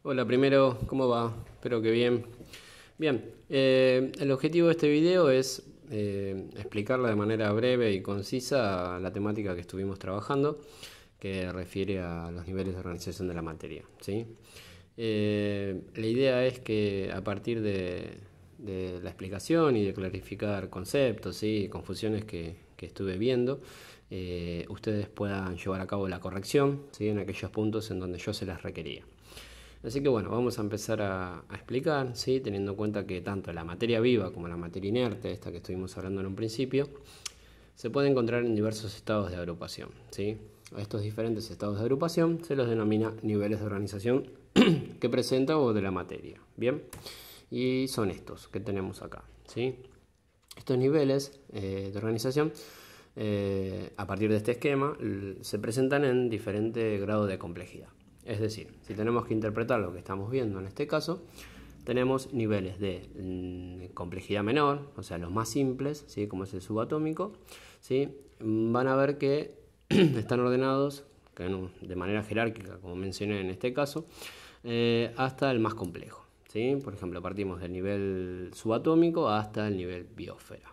Hola, primero, ¿cómo va? Espero que bien. Bien, el objetivo de este video es explicarla de manera breve y concisa la temática que estuvimos trabajando, que refiere a los niveles de organización de la materia, ¿sí? La idea es que a partir de la explicación y de clarificar conceptos, ¿sí? Confusiones que estuve viendo, ustedes puedan llevar a cabo la corrección, ¿sí? En aquellos puntos en donde yo se las requería. Así que bueno, vamos a empezar a explicar, ¿sí? Teniendo en cuenta que tanto la materia viva como la materia inerte, esta que estuvimos hablando en un principio, se puede encontrar en diversos estados de agrupación, ¿sí? A estos diferentes estados de agrupación se los denomina niveles de organización que presenta o de la materia, ¿bien? Y son estos que tenemos acá, ¿sí? Estos niveles de organización, a partir de este esquema, se presentan en diferente grado de complejidad. Es decir, si tenemos que interpretar lo que estamos viendo en este caso, tenemos niveles de complejidad menor, o sea, los más simples, ¿sí? Como es el subatómico, ¿sí? Van a ver que están ordenados de manera jerárquica, como mencioné en este caso, hasta el más complejo, ¿sí? Por ejemplo, partimos del nivel subatómico hasta el nivel biosfera.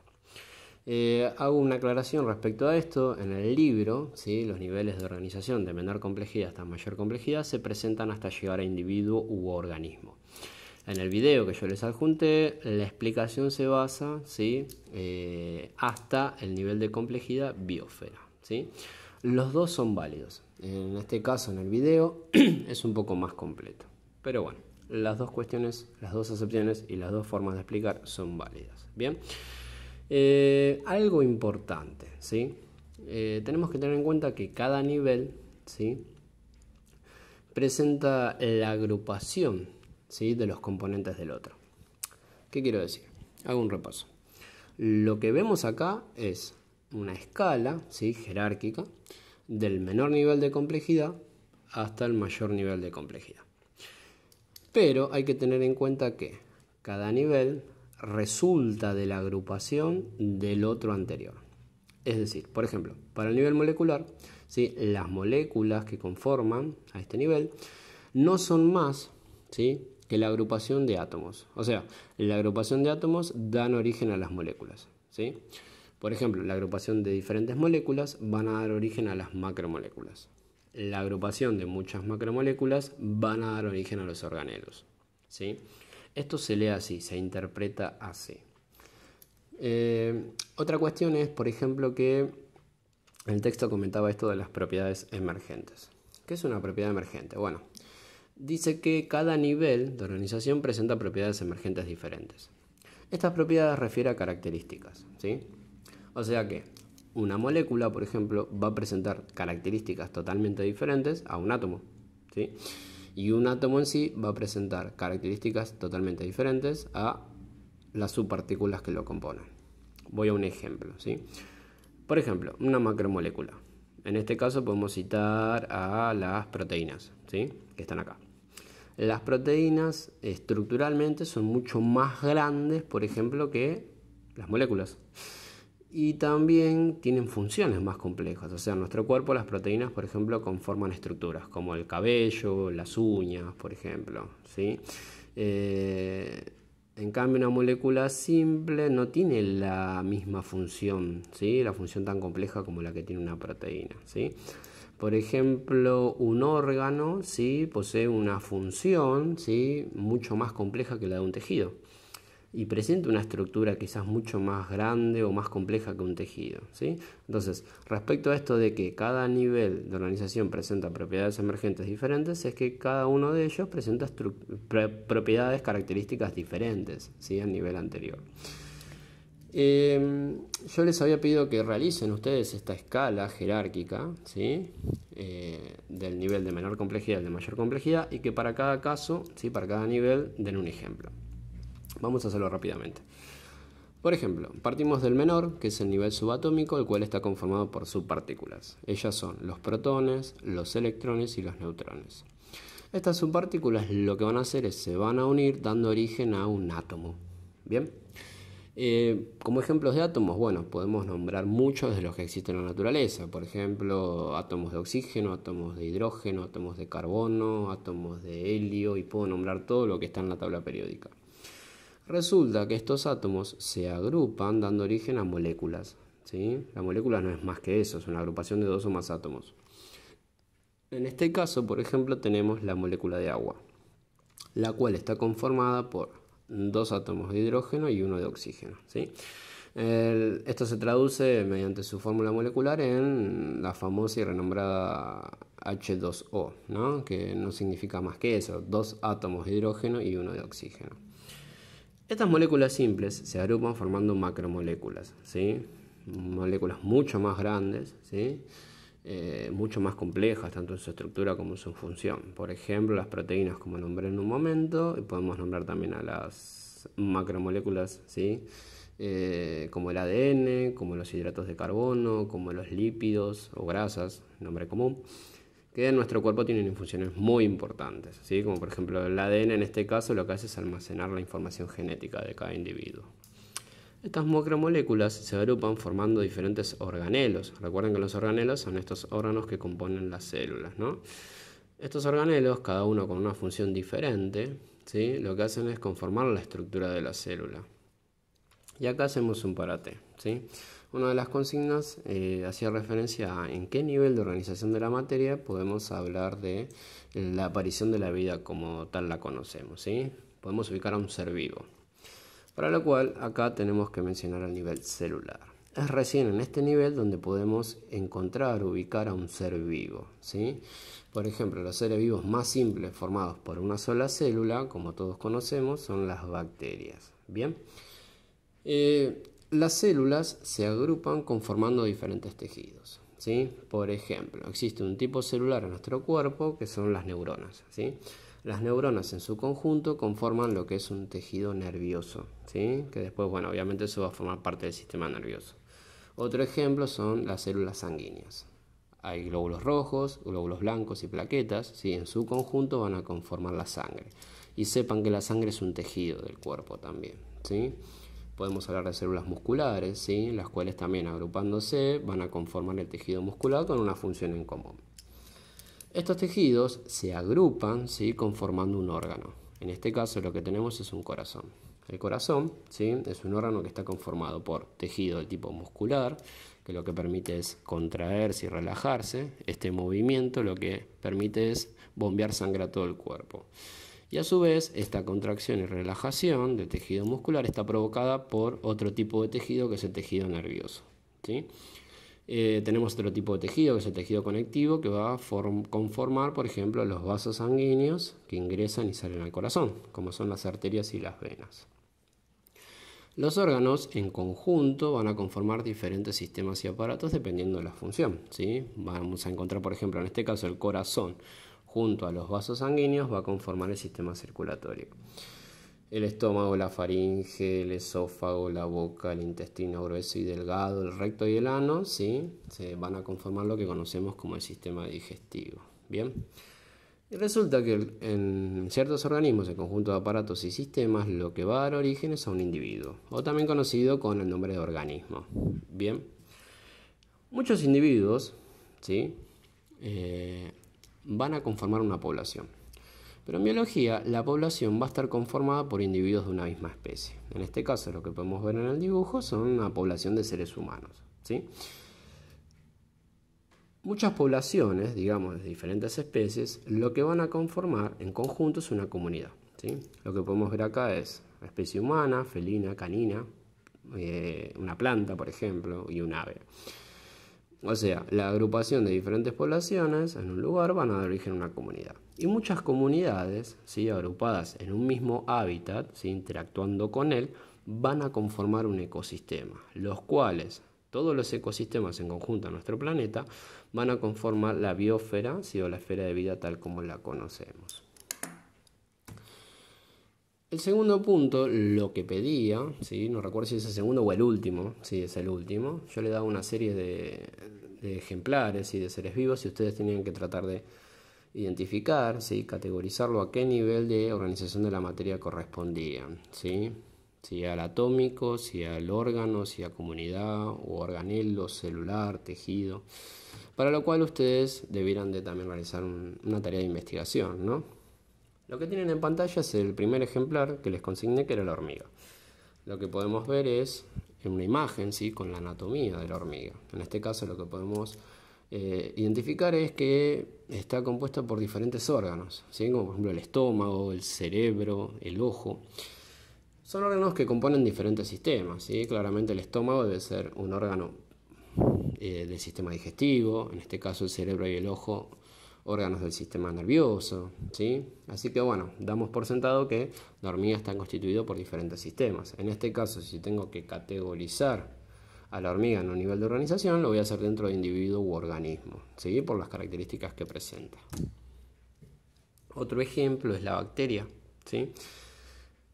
Hago una aclaración respecto a esto. En el libro, ¿sí? Los niveles de organización de menor complejidad hasta mayor complejidad se presentan hasta llegar a individuo u organismo. En el video que yo les adjunté, la explicación se basa, ¿sí? Hasta el nivel de complejidad biosfera, ¿sí? Los dos son válidos. En este caso, en el video, es un poco más completo. Pero bueno, las dos cuestiones, las dos acepciones y las dos formas de explicar son válidas. Bien. Algo importante, ¿sí? Tenemos que tener en cuenta que cada nivel, ¿sí? presenta la agrupación, ¿sí? de los componentes del otro. ¿Qué quiero decir? Hago un repaso. Lo que vemos acá es una escala, ¿sí? jerárquica del menor nivel de complejidad hasta el mayor nivel de complejidad. Pero hay que tener en cuenta que cada nivel resulta de la agrupación del otro anterior. Es decir, por ejemplo, para el nivel molecular, ¿sí? las moléculas que conforman a este nivel no son más, ¿sí? que la agrupación de átomos. O sea, la agrupación de átomos dan origen a las moléculas, ¿sí? Por ejemplo, la agrupación de diferentes moléculas van a dar origen a las macromoléculas. La agrupación de muchas macromoléculas van a dar origen a los organelos, ¿sí? Esto se lee así, se interpreta así. Otra cuestión es, por ejemplo, que el texto comentaba esto de las propiedades emergentes. ¿Qué es una propiedad emergente? Bueno, dice que cada nivel de organización presenta propiedades emergentes diferentes. Estas propiedades refieren a características, ¿sí? O sea que una molécula, por ejemplo, va a presentar características totalmente diferentes a un átomo, ¿sí? Y un átomo en sí va a presentar características totalmente diferentes a las subpartículas que lo componen. Voy a un ejemplo, ¿sí? Por ejemplo, una macromolécula. En este caso podemos citar a las proteínas, ¿sí? que están acá. Las proteínas estructuralmente son mucho más grandes, por ejemplo, que las moléculas. Y también tienen funciones más complejas. O sea, en nuestro cuerpo las proteínas, por ejemplo, conforman estructuras como el cabello, las uñas, por ejemplo, ¿sí? En cambio, una molécula simple no tiene la misma función, ¿sí? La función tan compleja como la que tiene una proteína, ¿sí? Por ejemplo, un órgano, ¿sí? posee una función, ¿sí? mucho más compleja que la de un tejido. Y presenta una estructura quizás mucho más grande o más compleja que un tejido, ¿sí? Entonces, respecto a esto de que cada nivel de organización presenta propiedades emergentes diferentes, es que cada uno de ellos presenta propiedades, características diferentes, ¿sí? al nivel anterior. Yo les había pedido que realicen ustedes esta escala jerárquica, ¿sí? Del nivel de menor complejidad al de mayor complejidad, y que para cada caso, ¿sí? para cada nivel, den un ejemplo. Vamos a hacerlo rápidamente. Por ejemplo, partimos del menor, que es el nivel subatómico, el cual está conformado por subpartículas. Ellas son los protones, los electrones y los neutrones. Estas subpartículas lo que van a hacer es se van a unir dando origen a un átomo. Bien. Como ejemplos de átomos, bueno, podemos nombrar muchos de los que existen en la naturaleza. Por ejemplo, átomos de oxígeno, átomos de hidrógeno, átomos de carbono, átomos de helio, y puedo nombrar todo lo que está en la tabla periódica. Resulta que estos átomos se agrupan dando origen a moléculas, ¿sí? La molécula no es más que eso, es una agrupación de dos o más átomos. En este caso, por ejemplo, tenemos la molécula de agua, la cual está conformada por dos átomos de hidrógeno y uno de oxígeno, ¿sí? Esto se traduce mediante su fórmula molecular en la famosa y renombrada H2O, ¿no? Que no significa más que eso, dos átomos de hidrógeno y uno de oxígeno. Estas moléculas simples se agrupan formando macromoléculas, ¿sí? Moléculas mucho más grandes, ¿sí? Mucho más complejas, tanto en su estructura como en su función. Por ejemplo, las proteínas, como nombré en un momento, y podemos nombrar también a las macromoléculas, ¿sí? Como el ADN, como los hidratos de carbono, como los lípidos o grasas, nombre común, que en nuestro cuerpo tienen funciones muy importantes, ¿sí? Como por ejemplo el ADN en este caso lo que hace es almacenar la información genética de cada individuo. Estas macromoléculas se agrupan formando diferentes organelos. Recuerden que los organelos son estos órganos que componen las células, ¿no? Estos organelos, cada uno con una función diferente, ¿sí? Lo que hacen es conformar la estructura de la célula. Y acá hacemos un parate, ¿sí? Una de las consignas hacía referencia a en qué nivel de organización de la materia podemos hablar de la aparición de la vida como tal la conocemos, ¿sí? Podemos ubicar a un ser vivo. Para lo cual, acá tenemos que mencionar el nivel celular. Es recién en este nivel donde podemos encontrar, ubicar a un ser vivo, ¿sí? Por ejemplo, los seres vivos más simples formados por una sola célula, como todos conocemos, son las bacterias. Bien. Las células se agrupan conformando diferentes tejidos, ¿sí? Por ejemplo, existe un tipo celular en nuestro cuerpo que son las neuronas, ¿sí? Las neuronas en su conjunto conforman lo que es un tejido nervioso, ¿sí? Que después, bueno, obviamente eso va a formar parte del sistema nervioso. Otro ejemplo son las células sanguíneas. Hay glóbulos rojos, glóbulos blancos y plaquetas, ¿sí? En su conjunto van a conformar la sangre. Y sepan que la sangre es un tejido del cuerpo también, ¿sí? Podemos hablar de células musculares, ¿sí? Las cuales también agrupándose van a conformar el tejido muscular con una función en común. Estos tejidos se agrupan, ¿sí? Conformando un órgano. En este caso lo que tenemos es un corazón. El corazón, ¿sí? Es un órgano que está conformado por tejido de tipo muscular, que lo que permite es contraerse y relajarse. Este movimiento lo que permite es bombear sangre a todo el cuerpo. Y a su vez, esta contracción y relajación del tejido muscular está provocada por otro tipo de tejido que es el tejido nervioso, ¿sí? Tenemos otro tipo de tejido, que es el tejido conectivo, que va a conformar, por ejemplo, los vasos sanguíneos que ingresan y salen al corazón, como son las arterias y las venas. Los órganos en conjunto van a conformar diferentes sistemas y aparatos dependiendo de la función, ¿sí? Vamos a encontrar, por ejemplo, en este caso el corazón junto a los vasos sanguíneos va a conformar el sistema circulatorio. El estómago, la faringe, el esófago, la boca, el intestino grueso y delgado, el recto y el ano, ¿sí? Se van a conformar lo que conocemos como el sistema digestivo. Bien. Y resulta que en ciertos organismos, el conjunto de aparatos y sistemas, lo que va a dar origen es a un individuo, o también conocido con el nombre de organismo. Bien. Muchos individuos, ¿sí? Van a conformar una población. Pero en biología, la población va a estar conformada por individuos de una misma especie. En este caso, lo que podemos ver en el dibujo son una población de seres humanos, ¿sí? Muchas poblaciones, digamos, de diferentes especies, lo que van a conformar en conjunto es una comunidad, ¿sí? Lo que podemos ver acá es la especie humana, felina, canina, una planta, por ejemplo, y un ave. O sea, la agrupación de diferentes poblaciones en un lugar van a dar origen a una comunidad. Y muchas comunidades, ¿sí? Agrupadas en un mismo hábitat, ¿sí? Interactuando con él, van a conformar un ecosistema, los cuales, todos los ecosistemas en conjunto a nuestro planeta, van a conformar la biosfera, ¿sí? O la esfera de vida tal como la conocemos. El segundo punto, lo que pedía, ¿sí? No recuerdo si es el segundo o el último, sí, es el último. Yo le daba una serie de ejemplares y de seres vivos y ustedes tenían que tratar de identificar, ¿sí? Categorizarlo a qué nivel de organización de la materia correspondían, ¿sí? si al atómico, si al órgano, si a comunidad o organelo, celular, tejido, para lo cual ustedes debieran de también realizar una tarea de investigación, ¿no? Lo que tienen en pantalla es el primer ejemplar que les consigné, que era la hormiga. Lo que podemos ver es una imagen, ¿sí?, con la anatomía de la hormiga. En este caso lo que podemos identificar es que está compuesta por diferentes órganos, ¿sí?, como por ejemplo el estómago, el cerebro, el ojo. Son órganos que componen diferentes sistemas, ¿sí? Claramente el estómago debe ser un órgano del sistema digestivo, en este caso el cerebro y el ojo, órganos del sistema nervioso, ¿sí? Así que bueno, damos por sentado que la hormiga está constituida por diferentes sistemas. En este caso, si tengo que categorizar a la hormiga en un nivel de organización, lo voy a hacer dentro de individuo u organismo, ¿sí?, por las características que presenta. Otro ejemplo es la bacteria, ¿sí?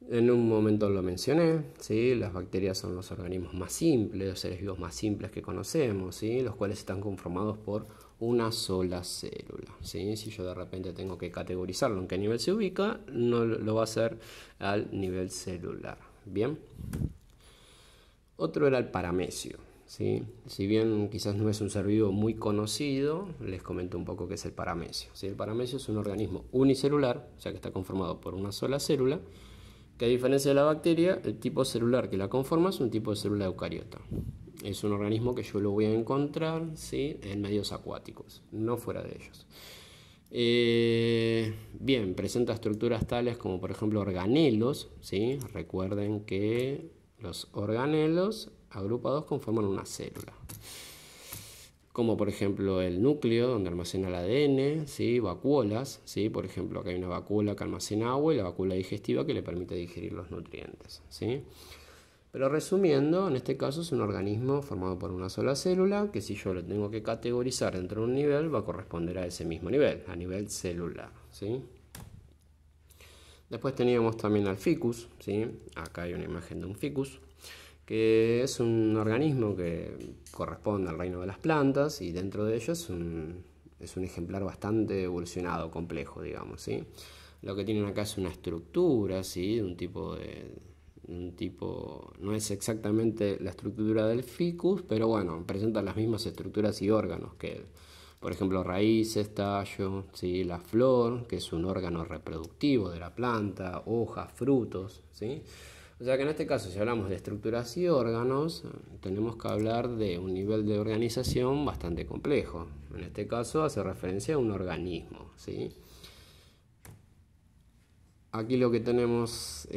En un momento lo mencioné, ¿sí? Las bacterias son los organismos más simples, los seres vivos más simples que conocemos, ¿sí?, los cuales están conformados por una sola célula, ¿sí? Si yo de repente tengo que categorizarlo en qué nivel se ubica, no lo va a hacer al nivel celular. Bien. Otro era el paramecio, ¿sí? Si bien quizás no es un ser vivo muy conocido, les comento un poco qué es el paramecio, ¿sí? El paramecio es un organismo unicelular, o sea que está conformado por una sola célula, que a diferencia de la bacteria, el tipo celular que la conforma es un tipo de célula eucariota. Es un organismo que yo lo voy a encontrar, ¿sí?, en medios acuáticos, no fuera de ellos. Bien, presenta estructuras tales como por ejemplo organelos, ¿sí? Recuerden que los organelos agrupados conforman una célula. Como por ejemplo el núcleo, donde almacena el ADN, ¿sí? Vacuolas, ¿sí? Por ejemplo, acá hay una vacúola que almacena agua y la vacúola digestiva que le permite digerir los nutrientes, ¿sí? Pero resumiendo, en este caso es un organismo formado por una sola célula, que si yo lo tengo que categorizar dentro de un nivel, va a corresponder a ese mismo nivel, a nivel celular, ¿sí? Después teníamos también al ficus, ¿sí? Acá hay una imagen de un ficus, que es un organismo que corresponde al reino de las plantas y dentro de ellos es un ejemplar bastante evolucionado, complejo, digamos, ¿sí? Lo que tienen acá es una estructura, ¿sí?, de un tipo, no es exactamente la estructura del ficus, pero bueno, presenta las mismas estructuras y órganos que él. Por ejemplo, raíces, tallo, ¿sí?, la flor, que es un órgano reproductivo de la planta, hojas, frutos, ¿sí? O sea que en este caso, si hablamos de estructuras y órganos, tenemos que hablar de un nivel de organización bastante complejo. En este caso hace referencia a un organismo, ¿sí? Aquí lo que tenemos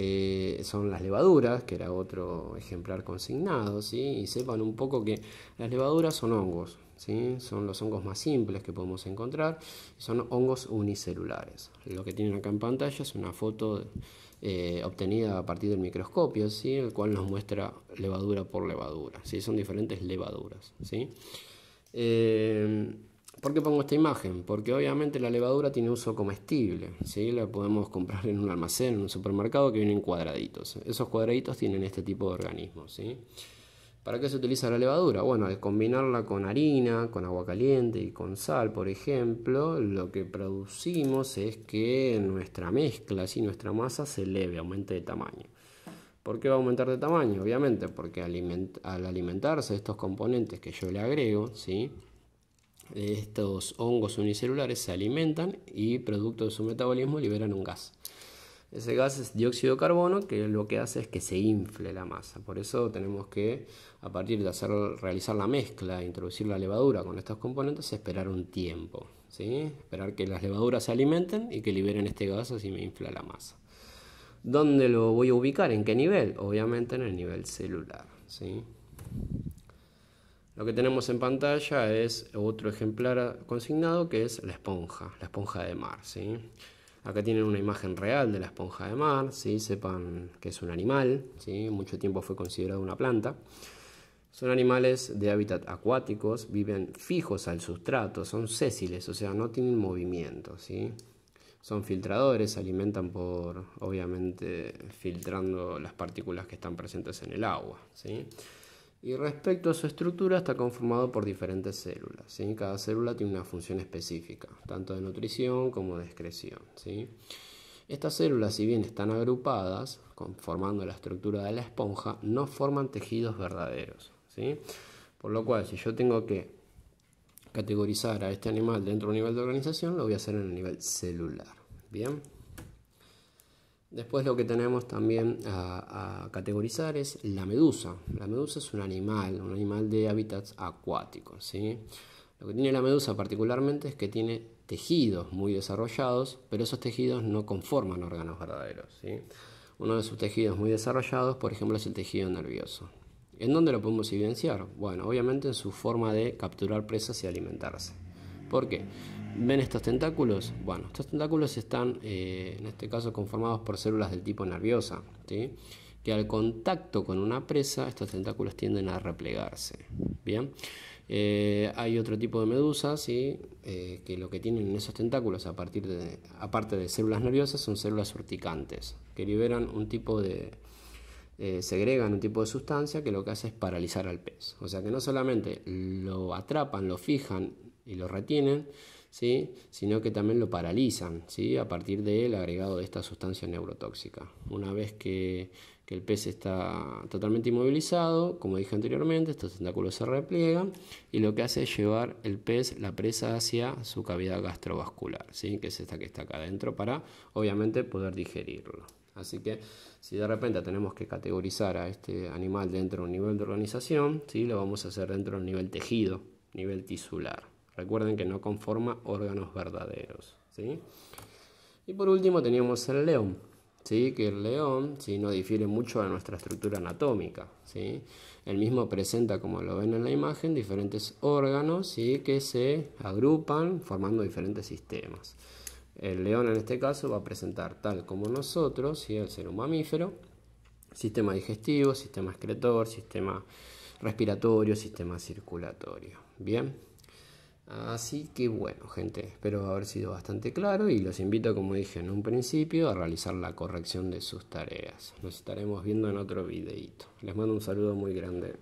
son las levaduras, que era otro ejemplar consignado, ¿sí? Y sepan un poco que las levaduras son hongos, ¿sí? Son los hongos más simples que podemos encontrar, son hongos unicelulares. Lo que tienen acá en pantalla es una foto obtenida a partir del microscopio, ¿sí?, el cual nos muestra levadura por levadura, ¿sí? Son diferentes levaduras, ¿sí? ¿Por qué pongo esta imagen? Porque obviamente la levadura tiene uso comestible, ¿sí? La podemos comprar en un almacén, en un supermercado, que vienen cuadraditos. Esos cuadraditos tienen este tipo de organismos, ¿sí? ¿Para qué se utiliza la levadura? Bueno, al combinarla con harina, con agua caliente y con sal, por ejemplo, lo que producimos es que nuestra mezcla, ¿sí?, nuestra masa se eleve, aumente de tamaño. ¿Por qué va a aumentar de tamaño? Obviamente porque al alimentarse de estos componentes que yo le agrego, ¿sí?, estos hongos unicelulares se alimentan y producto de su metabolismo liberan un gas. Ese gas es dióxido de carbono, que lo que hace es que se infle la masa. Por eso tenemos que, a partir de realizar la mezcla, introducir la levadura con estos componentes, esperar un tiempo, ¿sí? Esperar que las levaduras se alimenten y que liberen este gas, así me infla la masa. ¿Dónde lo voy a ubicar? ¿En qué nivel? Obviamente en el nivel celular, ¿sí? Lo que tenemos en pantalla es otro ejemplar consignado, que es la esponja de mar, ¿sí? Acá tienen una imagen real de la esponja de mar, ¿sí? Sepan que es un animal, ¿sí? Mucho tiempo fue considerado una planta. Son animales de hábitat acuáticos, viven fijos al sustrato, son sésiles, o sea, no tienen movimiento, ¿sí? Son filtradores, se alimentan por, obviamente, filtrando las partículas que están presentes en el agua, ¿sí? Y respecto a su estructura, está conformado por diferentes células, ¿sí? Cada célula tiene una función específica, tanto de nutrición como de excreción, ¿sí? Estas células, si bien están agrupadas, formando la estructura de la esponja, no forman tejidos verdaderos, ¿sí? Por lo cual, si yo tengo que categorizar a este animal dentro de un nivel de organización, lo voy a hacer en el nivel celular. Bien. Después lo que tenemos también a categorizar es la medusa. La medusa es un animal de hábitats acuáticos, ¿sí? Lo que tiene la medusa particularmente es que tiene tejidos muy desarrollados, pero esos tejidos no conforman órganos verdaderos, ¿sí? Uno de sus tejidos muy desarrollados, por ejemplo, es el tejido nervioso. ¿En dónde lo podemos evidenciar? Bueno, obviamente en su forma de capturar presas y alimentarse. ¿Por qué? ¿Ven estos tentáculos? Bueno, estos tentáculos están, en este caso, conformados por células del tipo nerviosa, ¿sí? Que al contacto con una presa, estos tentáculos tienden a replegarse. Bien. Hay otro tipo de medusas, ¿sí? Que lo que tienen en esos tentáculos, aparte de células nerviosas, son células urticantes, que liberan un tipo de... segregan un tipo de sustancia que lo que hace es paralizar al pez. O sea que no solamente lo atrapan, lo fijan y lo retienen, ¿sí? Sino que también lo paralizan, ¿sí? A partir del agregado de esta sustancia neurotóxica. Una vez que el pez está totalmente inmovilizado, como dije anteriormente, estos tentáculos se repliegan y lo que hace es llevar el pez, la presa, hacia su cavidad gastrovascular, ¿sí? Que es esta que está acá adentro, para obviamente poder digerirlo. Así que si de repente tenemos que categorizar a este animal dentro de un nivel de organización, ¿sí? Lo vamos a hacer dentro de un nivel tejido, nivel tisular. Recuerden que no conforma órganos verdaderos, ¿sí? Y por último teníamos el león, ¿sí? Que el león, ¿sí? No difiere mucho de nuestra estructura anatómica, ¿sí? El mismo presenta, como lo ven en la imagen, diferentes órganos, ¿sí? Que se agrupan formando diferentes sistemas. El león en este caso va a presentar, tal como nosotros, ¿sí? Al ser un mamífero, sistema digestivo, sistema excretor, sistema respiratorio, sistema circulatorio. Bien. Así que bueno, gente, espero haber sido bastante claro y los invito, como dije en un principio, a realizar la corrección de sus tareas. Nos estaremos viendo en otro videito. Les mando un saludo muy grande.